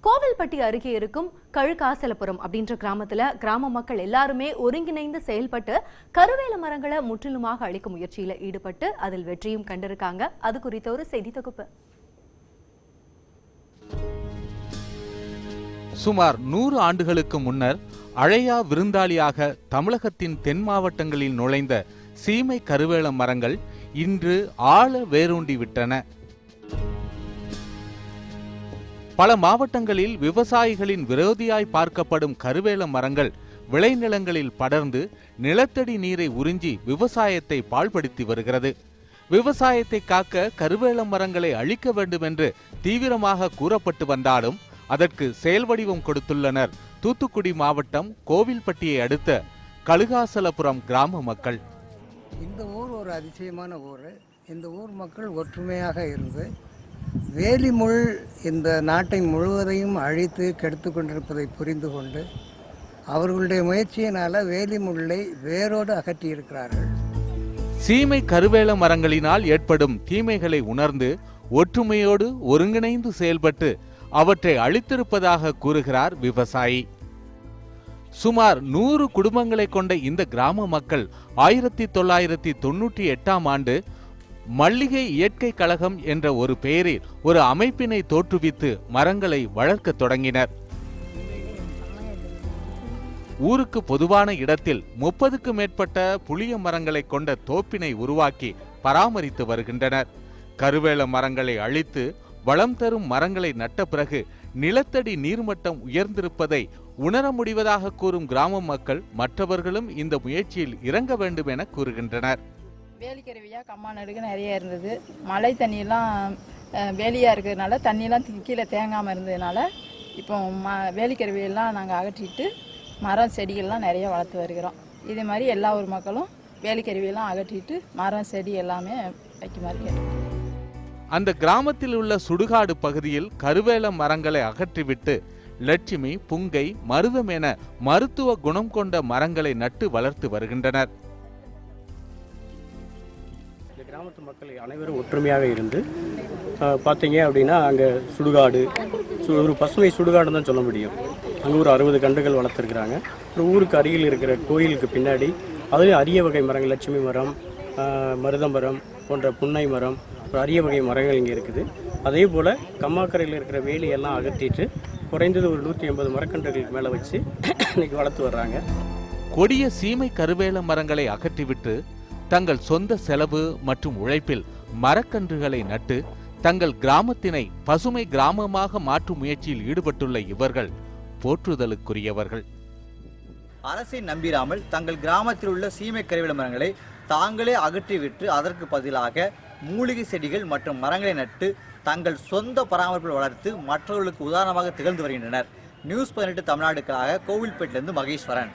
கோவில்பட்டி அருகே இருக்கும் கழுகாசலபுரம் அப்படின்ற கிராம மக்கள் எல்லாருமே ஒருங்கிணைந்து செயல்பட்டு கருவேல மரங்களை முற்றிலுமாக அழிக்கும் முயற்சியில ஈடுபட்டு அதில் வெற்றியும் கண்டிருக்காங்க. அது குறித்த ஒரு செய்தி தொகுப்பு. சுமார் 100 ஆண்டுகளுக்கு முன்னர் அழையா விருந்தாளியாக தமிழகத்தின் தென் மாவட்டங்களில் நுழைந்த சீமை கருவேல மரங்கள் இன்று ஆழ வேரூண்டி விட்டன. பல மாவட்டங்களில் விவசாயிகளின் விரோதியாய் பார்க்கப்படும் கருவேல மரங்கள் விளைநிலங்களில் படர்ந்து நிலத்தடி நீரை உறிஞ்சி விவசாயத்தை பாழ்படுத்தி வருகிறது. விவசாயத்தை காக்க கருவேல மரங்களை அழிக்க வேண்டும் என்று தீவிரமாக கூறப்பட்டு வந்தாலும் அதற்கு செயல் வடிவம் கொடுத்துள்ளனர் தூத்துக்குடி மாவட்டம் கோவில்பட்டியை அடுத்த கழுகாசலபுரம் கிராம மக்கள். இந்த ஊர் ஒரு அதிசயமான ஊர். இந்த ஊர் மக்கள் ஒற்றுமையாக இருந்து வேலிமுள் இந்த நாட்டை முழுவதையும் அழித்து கெடுத்து கொண்டிருப்பதை புரிந்து கொண்டு அவர்களுடைய முயற்சியினால வேலிமுள்ளை வேரோடு அகற்றியிருக்கிறார்கள். சீமை கருவேல மரங்களினால் ஏற்படும் தீமைகளை உணர்ந்து ஒற்றுமையோடு ஒருங்கிணைந்து செயல்பட்டு அவற்றை அழித்திருப்பதாக கூறுகிறார் விவசாயி. சுமார் 100 குடும்பங்களை கொண்ட இந்த கிராம மக்கள் 1998ஆம் ஆண்டு மல்லிகை இயற்கை கழகம் என்ற ஒரு பெயரில் ஒரு அமைப்பினை தோற்றுவித்து மரங்களை வளர்க்க தொடங்கினர். ஊருக்கு பொதுவான இடத்தில் 30க்கும் மேற்பட்ட புளிய மரங்களை கொண்ட தோப்பினை உருவாக்கி பராமரித்து வருகின்றனர். கருவேல மரங்களை அழித்து வளம் தரும் மரங்களை நட்ட பிறகு நிலத்தடி நீர்மட்டம் உயர்ந்திருப்பதை உணர முடிவதாக கூறும் கிராம மக்கள் மற்றவர்களும் இந்த முயற்சியில் இறங்க வேண்டும் என கூறுகின்றனர். வேலிக்கருவியாக கம்மானடுக்கு நிறைய இருந்தது. மழை தண்ணியெல்லாம் வேலியாக இருக்கிறதுனால தண்ணியெல்லாம் கீழே தேங்காமல் இருந்ததுனால இப்போ வேலிக்கருவியெல்லாம் நாங்கள் அகற்றிட்டு மரம் செடிகள்லாம் நிறைய வளர்த்து வருகிறோம். இதே மாதிரி எல்லா ஊர் மக்களும் வேலிக்கருவியெல்லாம் அகற்றிட்டு மரம் செடி எல்லாமே வைக்குமாறு கேட்டோம். அந்த கிராமத்தில் உள்ள சுடுகாடு பகுதியில் கருவேல மரங்களை அகற்றிவிட்டு லட்சுமி, புங்கை, மருதம் என மருத்துவ குணம் கொண்ட மரங்களை நட்டு வளர்த்து வருகின்றனர். கிராமத்து மக்கள் அனைவரும் ஒற்றுமையாக இருந்து பார்த்தீங்க அப்படின்னா அங்கே சுடுகாடு ஒரு பசுமை சுடுகாடுன்னு தான் சொல்ல முடியும். அங்கே ஒரு 60 கன்றுகள் வளர்த்துருக்குறாங்க. ஒரு ஊருக்கு அருகில் இருக்கிற கோயிலுக்கு பின்னாடி அதுலேயும் அரிய வகை மரங்கள், லட்சுமி மரம், மருத மரம் போன்ற புன்னை மரம், ஒரு அரிய வகை மரங்கள் இங்கே இருக்குது. அதே போல் கம்மாக்கரையில் இருக்கிற வேலியெல்லாம் அகற்றிட்டு குறைந்தது ஒரு 180 மரக்கன்றுகளுக்கு மேலே வச்சு இன்னைக்கு வளர்த்து வர்றாங்க. கொடிய சீமை கருவேல மரங்களை அகற்றிவிட்டு தங்கள் சொந்த செலவு மற்றும் உழைப்பில் மரக்கன்றுகளை நட்டு தங்கள் கிராமத்தினை பசுமை கிராமமாக மாற்றும் முயற்சியில் ஈடுபட்டுள்ள இவர்கள் போற்றுதலுக்குரியவர்கள். அரசை நம்பிராமல் தங்கள் கிராமத்தில் உள்ள சீமை கருவேல மரங்களை தாங்களே அகற்றிவிட்டு அதற்கு பதிலாக மூலிகை செடிகள் மற்றும் மரங்களை நட்டு தங்கள் சொந்த பராமரிப்பில் வளர்த்து மற்றவர்களுக்கு உதாரணமாக திகழ்ந்து வருகின்றனர். நியூஸ் 18 தமிழ்நாடுக்காக கோவில்பேட்டிலிருந்து மகேஸ்வரன்.